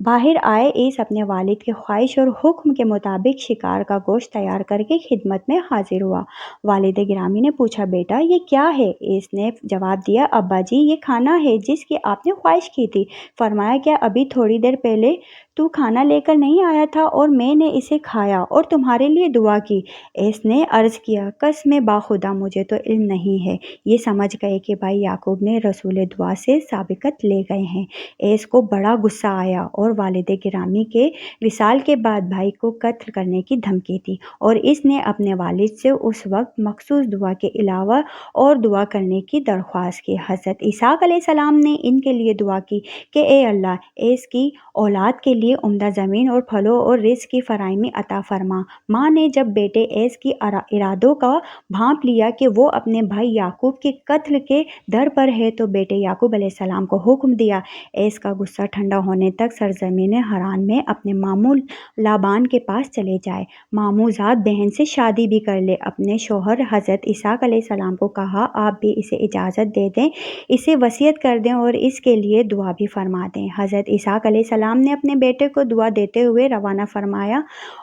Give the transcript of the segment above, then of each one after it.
باہر آئے ایس اپنے والد کی خواہش اور حکم کے مطابق شکار کا گوشت تیار کر کے خدمت میں حاضر ہوا۔ والد گرامی نے پوچھا، بیٹا یہ کیا ہے؟ ایس نے جواب دیا، ابا جی یہ کھانا ہے جس کی آپ نے خواہش کی تھی۔ فرمایا، کیا ابھی تھوڑی دیر پہلے تو کھانا لے کر نہیں آیا تھا اور میں نے اسے کھایا اور تمہارے لیے دعا کی؟ ایس نے عرض کیا، قسم باخدا مجھے تو علم نہیں ہے۔ یہ سمجھ گئے کہ بھائی یعقوب نے رسول دعا سے سابقت لے گئے ہیں۔ ایس کو بڑا غصہ آیا اور والد گرامی کے وصال کے بعد بھائی کو قتل کرنے کی دھمکی دی، اور اس نے اپنے والد سے اس وقت مخصوص دعا کے علاوہ اور دعا کرنے کی درخواست کی۔ حضرت اسحاق علیہ السلام نے ان کے لیے دعا کی کہ اے اللہ، ایس کی اولاد کے لیے عمدہ زمین اور پھلوں اور رزق کی فراہمی عطا فرما۔ ماں نے جب بیٹے ایس کی ارادوں کا بھانپ لیا کہ وہ اپنے بھائی یعقوب کے قتل کے در پر ہے تو بیٹے یعقوب علیہ السلام کو حکم دیا، ایس کا غصہ ٹھنڈا ہونے تک سرزمین حران میں اپنے ماموں لابان کے پاس چلے جائے، ماموں زاد بہن سے شادی بھی کر لے۔ اپنے شوہر حضرت اسحاق علیہ السلام کو کہا، آپ بھی اسے اجازت دے دیں، اسے وصیت کر دیں اور اس کے لیے دعا بھی فرما دیں۔ حضرت اسحاق علیہ السلام نے اپنے بیٹے کو دعا دیتے ہوئے روانہ فرمایا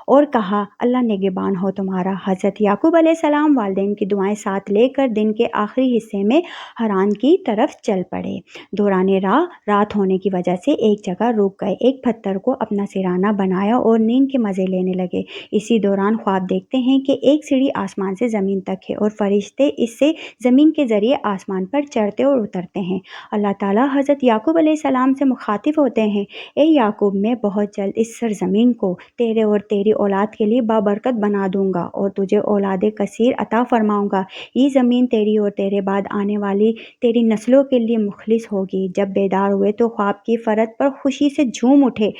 اور کہا، اللہ نگہبان ہو تمہارا۔ حضرت یعقوب علیہ السلام والدین کی دعائیں ساتھ لے کر دن کے آخری حصے میں حران کی طرف چل پڑے۔ دوران راہ رات ہونے کی وجہ سے ایک جگہ رک گئے، ایک پتھر کو اپنا سرہانہ بنایا اور نیند کے مزے لینے لگے۔ اسی دوران خواب دیکھتے ہیں کہ ایک سیڑھی آسمان سے زمین تک ہے اور فرشتے اس سے زمین کے ذریعے آسمان پر چڑھتے اور اترتے ہیں۔ اللہ تعالیٰ حضرت یعقوب علیہ السلام سے مخاطب ہوتے ہیں، اے یعقوب، میں بہت جلد اس سرزمین کو تیرے اور تیری اولاد کے لیے بابرکت بنا دوں گا اور تجھے اولاد کثیر عطا فرماؤں گا۔ یہ زمین تیری اور تیرے بعد آنے والی تیری نسلوں کے لیے مخلص ہوگی۔ جب بیدار ہوئے تو خواب کی فرد پر خوشی سے جھوم اٹھے،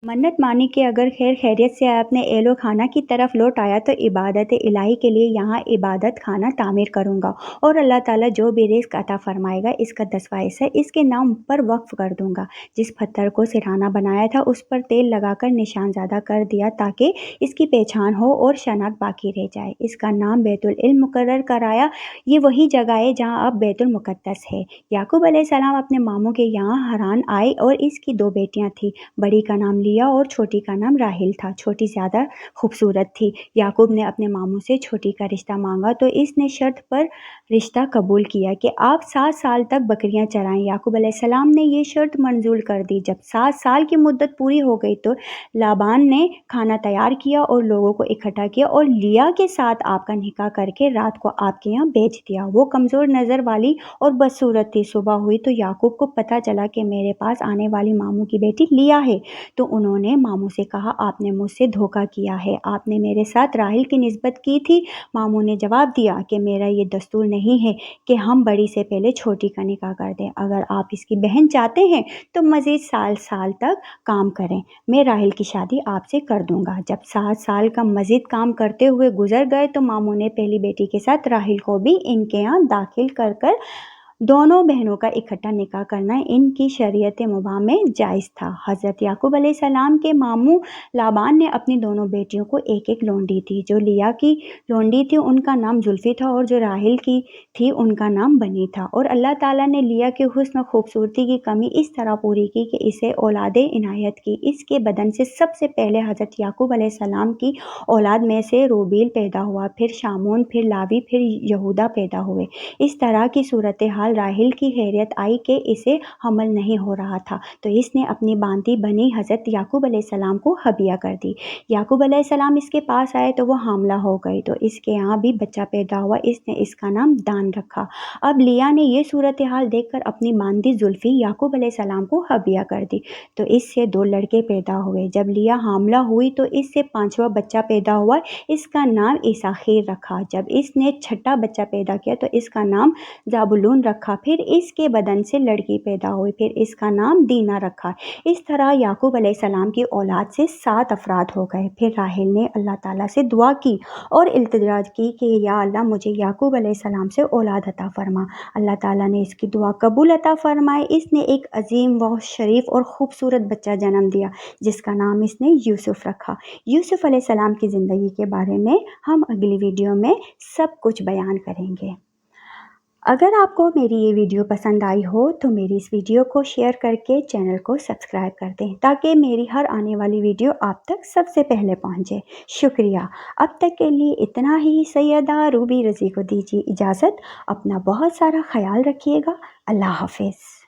منت مانی کہ اگر خیر خیریت سے اپنے اہل و خانہ کی طرف لوٹ آیا تو عبادت الہی کے لیے یہاں عبادت خانہ تعمیر کروں گا اور اللہ تعالیٰ جو بھی رزق عطا فرمائے گا اس کا 10واں حصہ اس کے نام پر وقف کر دوں گا۔ جس پتھر کو سرہانہ بنایا تھا اس پر تیل لگا کر نشان زدہ کر دیا تاکہ اس کی پہچان ہو اور شناخت باقی رہ جائے۔ اس کا نام بیت العلم مقرر کرایا۔ یہ وہی جگہ ہے جہاں اب بیت المقدس ہے۔ یعقوب علیہ السلام اپنے ماموں کے یہاں حران آئے اور اس کی 2 بیٹیاں تھیں، بڑی کا نام لیا اور چھوٹی کا نام راحیل تھا۔ چھوٹی زیادہ خوبصورت تھی۔ یعقوب نے اپنے ماموں سے چھوٹی کا رشتہ مانگا تو اس نے شرط پر رشتہ قبول کیا کہ آپ 7 سال تک بکریاں چرائیں۔ یعقوب علیہ السلام نے یہ شرط منظور کر دی۔ جب 7 سال کی مدت پوری ہو گئی تو لابان نے کھانا تیار کیا اور لوگوں کو اکٹھا کیا اور لیا کے ساتھ آپ کا نکاح کر کے رات کو آپ کے یہاں بھیج دیا۔ وہ کمزور نظر والی اور بدصورت تھی۔ صبح ہوئی تو یعقوب کو پتہ چلا کہ میرے پاس آنے والی ماموں کی بیٹی لیا ہے، تو انہوں نے ماموں سے کہا، آپ نے مجھ سے دھوکہ کیا ہے، آپ نے میرے ساتھ راحیل کی نسبت کی تھی۔ ماموں نے جواب دیا کہ میرا یہ دستور نہیں ہے کہ ہم بڑی سے پہلے چھوٹی کا نکاح کر دیں۔ اگر آپ اس کی بہن چاہتے ہیں تو مزید سال تک کام کریں، میں راحیل کی شادی آپ سے کر دوں گا۔ جب 7 سال کا مزید کام کرتے ہوئے گزر گئے تو ماموں نے پہلی بیٹی کے ساتھ راحیل کو بھی ان کے یہاں داخل کر دونوں بہنوں کا اکٹھا نکاح کرنا ان کی شریعت مباح میں جائز تھا۔ حضرت یعقوب علیہ السلام کے ماموں لابان نے اپنی دونوں بیٹیوں کو ایک ایک لونڈی دی۔ جو لیا کی لونڈی تھی ان کا نام زلفی تھا اور جو راحیل کی تھی ان کا نام بنی تھا، اور اللہ تعالیٰ نے لیا کے حسن و خوبصورتی کی کمی اس طرح پوری کی کہ اسے اولاد عنایت کی۔ اس کے بدن سے سب سے پہلے حضرت یعقوب علیہ السلام کی اولاد میں سے روبیل پیدا ہوا، پھر شامون، پھر لاوی، پھر یہودا پیدا ہوئے۔ اس طرح کی صورتحال راحیل کی حیرت آئی کہ اسے حمل نہیں ہو رہا تھا تو اس نے اپنی بانتی بنی حضرت یعقوب علیہ السلام کو ہدیہ کر دی۔ یعقوب علیہ السلام اس کے پاس آئے تو وہ حاملہ ہو گئی، تو اس کے یہاں بھی بچہ پیدا ہوا، اس نے اس کا نام دان رکھا۔ اب لیا نے یہ صورتحال دیکھ کر اپنی باندی زلفی یعقوب علیہ السلام کو ہدیہ کر دی، تو اس سے 2 لڑکے پیدا ہوئے۔ جب لیا حاملہ ہوئی تو اس سے 5واں بچہ پیدا ہوا، اس کا نام اساخیر رکھا۔ جب اس نے 6واں بچہ پیدا کیا تو اس کا نام زابولون رکھا۔ پھر اس کے بدن سے لڑکی پیدا ہوئی، پھر اس کا نام دینا رکھا۔ اس طرح یعقوب علیہ السلام کی اولاد سے 7 افراد ہو گئے۔ پھر راحیل نے اللہ تعالیٰ سے دعا کی اور التجا کی کہ یا اللہ مجھے یعقوب علیہ السلام سے اولاد عطا فرما۔ اللہ تعالیٰ نے اس کی دعا قبول عطا فرمائی۔ اس نے ایک عظیم و شریف اور خوبصورت بچہ جنم دیا جس کا نام اس نے یوسف رکھا۔ یوسف علیہ السلام کی زندگی کے بارے میں ہم اگلی ویڈیو میں سب کچھ بیان کریں گے۔ اگر آپ کو میری یہ ویڈیو پسند آئی ہو تو میری اس ویڈیو کو شیئر کر کے چینل کو سبسکرائب کر دیں تاکہ میری ہر آنے والی ویڈیو آپ تک سب سے پہلے پہنچے۔ شکریہ۔ اب تک کے لیے اتنا ہی۔ سیدہ روبی رضی کو دیجیے اجازت۔ اپنا بہت سارا خیال رکھیے گا۔ اللہ حافظ۔